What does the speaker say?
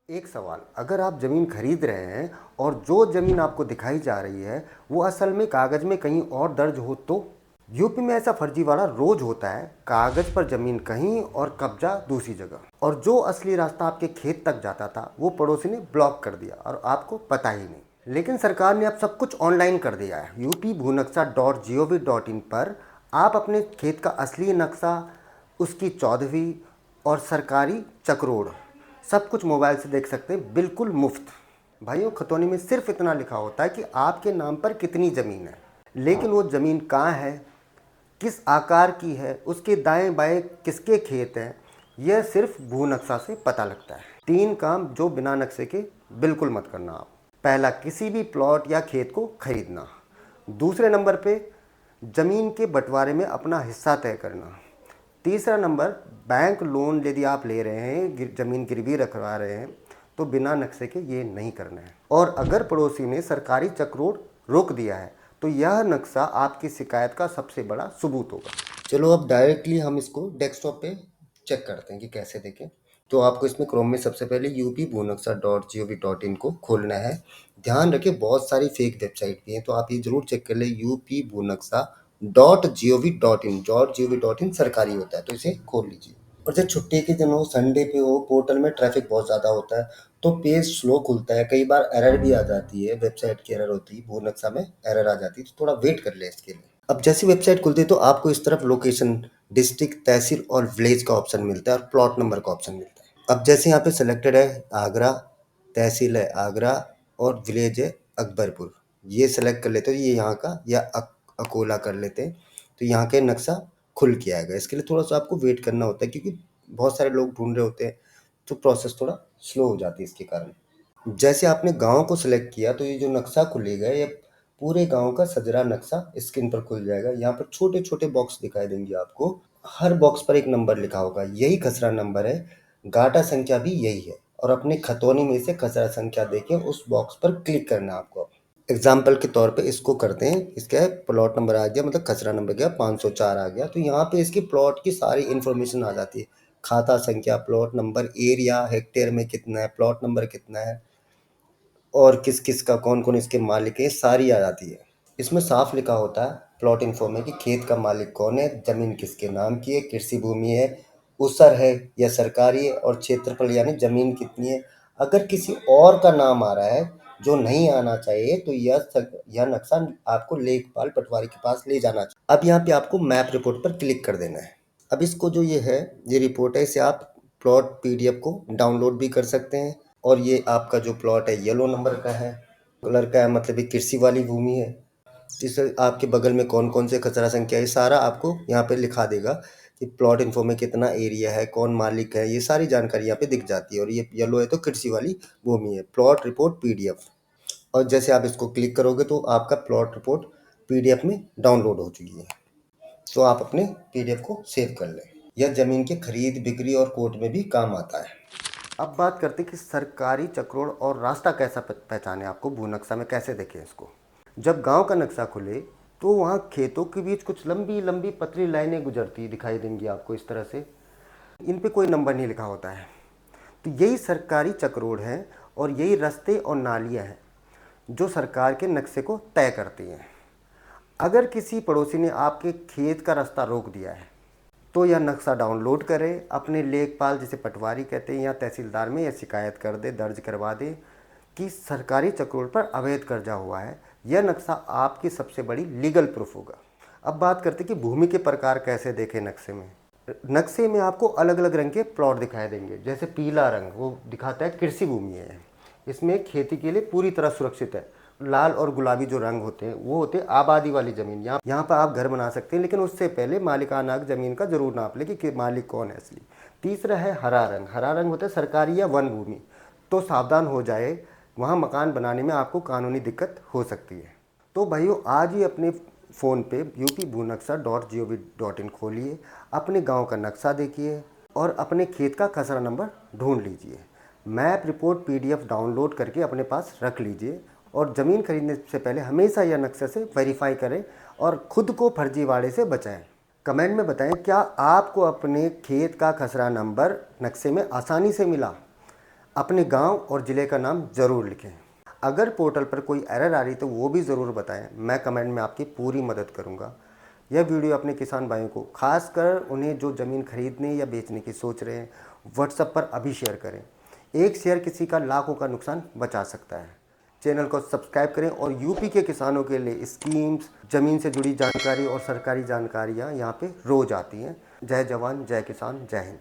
एक सवाल, अगर आप ज़मीन खरीद रहे हैं और जो ज़मीन आपको दिखाई जा रही है वो असल में कागज़ में कहीं और दर्ज हो तो? यूपी में ऐसा फर्जीवाड़ा रोज होता है। कागज़ पर ज़मीन कहीं और कब्जा दूसरी जगह, और जो असली रास्ता आपके खेत तक जाता था वो पड़ोसी ने ब्लॉक कर दिया और आपको पता ही नहीं। लेकिन सरकार ने अब सब कुछ ऑनलाइन कर दिया है। UP-Bhunaksa.gov.in पर आप अपने खेत का असली नक्शा, उसकी चौदहवीं और सरकारी चकरोड़ सब कुछ मोबाइल से देख सकते हैं, बिल्कुल मुफ्त। भाइयों, खतौनी में सिर्फ इतना लिखा होता है कि आपके नाम पर कितनी ज़मीन है, लेकिन वो ज़मीन कहाँ है, किस आकार की है, उसके दाएं बाएं किसके खेत हैं, यह सिर्फ भू नक्शा से पता लगता है। 3 काम जो बिना नक्शे के बिल्कुल मत करना आप। पहला, किसी भी प्लॉट या खेत को खरीदना। दूसरे नंबर पे ज़मीन के बंटवारे में अपना हिस्सा तय करना। तीसरा नंबर, बैंक लोन यदि आप ले रहे हैं, ज़मीन गिरवी रखवा रहे हैं, तो बिना नक्शे के ये नहीं करना है। और अगर पड़ोसी ने सरकारी चक्रोड़ रोक दिया है तो यह नक्शा आपकी शिकायत का सबसे बड़ा सबूत होगा। चलो अब डायरेक्टली हम इसको डेस्कटॉप पे चेक करते हैं कि कैसे देखें। तो आपको इसमें क्रोम में सबसे पहले UP-Bhunaksa.gov.in को खोलना है। ध्यान रखें, बहुत सारी फेक वेबसाइट भी हैं, तो आप ये जरूर चेक कर ले। UP-Bhunaksa.gov.in सरकारी होता है, तो इसे खोल लीजिए। और जब छुट्टी के दिन हो, संडे पे हो, पोर्टल में ट्रैफिक बहुत ज़्यादा होता है तो पेज स्लो खुलता है, कई बार एरर भी आ जाती है, वेबसाइट की एरर होती है, भू नक्शा में एरर आ जाती है, तो थोड़ा वेट कर ले इसके लिए। अब जैसी वेबसाइट खुलती है तो आपको इस तरफ लोकेशन, डिस्ट्रिक्ट, तहसील और विलेज का ऑप्शन मिलता है और प्लॉट नंबर का ऑप्शन मिलता है। अब जैसे यहाँ पे सिलेक्टेड है आगरा, तहसील है आगरा और विलेज है अकबरपुर, ये सेलेक्ट कर लेते हो, ये यहाँ का, या अकोला कर लेते हैं, तो यहाँ का नक्शा खुल के आएगा। इसके लिए थोड़ा सा आपको वेट करना होता है क्योंकि बहुत सारे लोग ढूंढ रहे होते हैं, तो प्रोसेस थोड़ा स्लो हो जाती है इसके कारण। जैसे आपने गांव को सिलेक्ट किया तो ये जो नक्शा खुलेगा, ये पूरे गांव का सजरा नक्शा स्क्रीन पर खुल जाएगा। यहाँ पर छोटे छोटे बॉक्स दिखाई देंगे आपको, हर बॉक्स पर एक नंबर लिखा होगा, यही खसरा नंबर है, गाटा संख्या भी यही है, और अपने खतौनी में से खसरा संख्या देके उस बॉक्स पर क्लिक करना है आपको। एग्जाम्पल के तौर पे इसको करते हैं, इसका प्लॉट नंबर आ गया, मतलब खसरा नंबर गया 504 आ गया, तो यहाँ पे इसकी प्लॉट की सारी इन्फॉर्मेशन आ जाती है, खाता संख्या, प्लॉट नंबर, एरिया, हेक्टेयर में कितना है, प्लॉट नंबर कितना है, और किस किस का, कौन कौन इसके मालिक है, सारी आ जाती है। इसमें साफ लिखा होता है प्लॉट इन्फो में कि खेत का मालिक कौन है, जमीन किसके नाम की है, कृषि भूमि है, उसर है या सरकारी है, और क्षेत्रफल यानी जमीन कितनी है। अगर किसी और का नाम आ रहा है जो नहीं आना चाहिए तो यह नक्शा आपको लेखपाल पटवारी के पास ले जाना चाहिए। अब यहाँ पे आपको मैप रिपोर्ट पर क्लिक कर देना है। अब इसको जो ये है, ये रिपोर्ट है, इसे आप प्लॉट PDF को डाउनलोड भी कर सकते हैं। और ये आपका जो प्लॉट है येलो नंबर का है, कलर का है, मतलब ये कृषि वाली भूमि है। जिससे आपके बगल में कौन कौन से खसरा संख्या है, सारा आपको यहाँ पे लिखा देगा कि प्लॉट इन्फो में कितना एरिया है, कौन मालिक है, ये सारी जानकारी यहाँ पे दिख जाती है। और ये येलो है तो कृषि वाली भूमि है। प्लॉट रिपोर्ट PDF, और जैसे आप इसको क्लिक करोगे तो आपका प्लॉट रिपोर्ट PDF में डाउनलोड हो चुकी है, तो आप अपने PDF को सेव कर लें। यह ज़मीन के खरीद, बिक्री और कोर्ट में भी काम आता है। अब बात करते हैं कि सरकारी चक्रोड़ और रास्ता कैसा पहचाने, आपको भू नक्शा में कैसे देखें इसको। जब गांव का नक्शा खुले तो वहाँ खेतों के बीच कुछ लंबी लंबी पतली लाइनें गुजरती दिखाई देंगी आपको इस तरह से। इन पे कोई नंबर नहीं लिखा होता है, तो यही सरकारी चक्रोड़ हैं और यही रास्ते और नालियाँ हैं जो सरकार के नक्शे को तय करती हैं। अगर किसी पड़ोसी ने आपके खेत का रास्ता रोक दिया है तो यह नक्शा डाउनलोड करें, अपने लेखपाल, जिसे पटवारी कहते हैं, या तहसीलदार में यह शिकायत कर दे, दर्ज करवा दे कि सरकारी चक्रोड़ पर अवैध कब्जा हुआ है। यह नक्शा आपकी सबसे बड़ी लीगल प्रूफ होगा। अब बात करते हैं कि भूमि के प्रकार कैसे देखें नक्शे में। नक्शे में आपको अलग अलग रंग के प्लॉट दिखाई देंगे। जैसे पीला रंग वो दिखाता है कृषि भूमि है, इसमें खेती के लिए पूरी तरह सुरक्षित है। लाल और गुलाबी जो रंग होते हैं वो होते हैं आबादी वाली ज़मीन। यहाँ पर आप घर बना सकते हैं, लेकिन उससे पहले मालिकाना ज़मीन का जरूर नाप लें कि मालिक कौन है असली। तीसरा है हरा रंग। हरा रंग होता है सरकारी या वन भूमि, तो सावधान हो जाए, वहाँ मकान बनाने में आपको कानूनी दिक्कत हो सकती है। तो भाइयों, आज ही अपने फ़ोन पे UP-Bhunaksa.gov.in खोलिए, अपने गांव का नक्शा देखिए और अपने खेत का खसरा नंबर ढूंढ लीजिए। मैप रिपोर्ट PDF डाउनलोड करके अपने पास रख लीजिए, और ज़मीन खरीदने से पहले हमेशा यह नक्शे से वेरीफाई करें और ख़ुद को फर्जीवाड़े से बचाएं। कमेंट में बताएं, क्या आपको अपने खेत का खसरा नंबर नक्शे में आसानी से मिला? अपने गांव और ज़िले का नाम ज़रूर लिखें। अगर पोर्टल पर कोई एरर आ रही तो वो भी ज़रूर बताएं, मैं कमेंट में आपकी पूरी मदद करूंगा। यह वीडियो अपने किसान भाइयों को, खासकर उन्हें जो ज़मीन खरीदने या बेचने की सोच रहे हैं, व्हाट्सएप पर अभी शेयर करें। एक शेयर किसी का लाखों का नुकसान बचा सकता है। चैनल को सब्सक्राइब करें और यूपी के किसानों के लिए स्कीम्स, ज़मीन से जुड़ी जानकारी और सरकारी जानकारियाँ यहाँ पे रोज़ आती हैं। जय जवान, जय किसान, जय हिंद।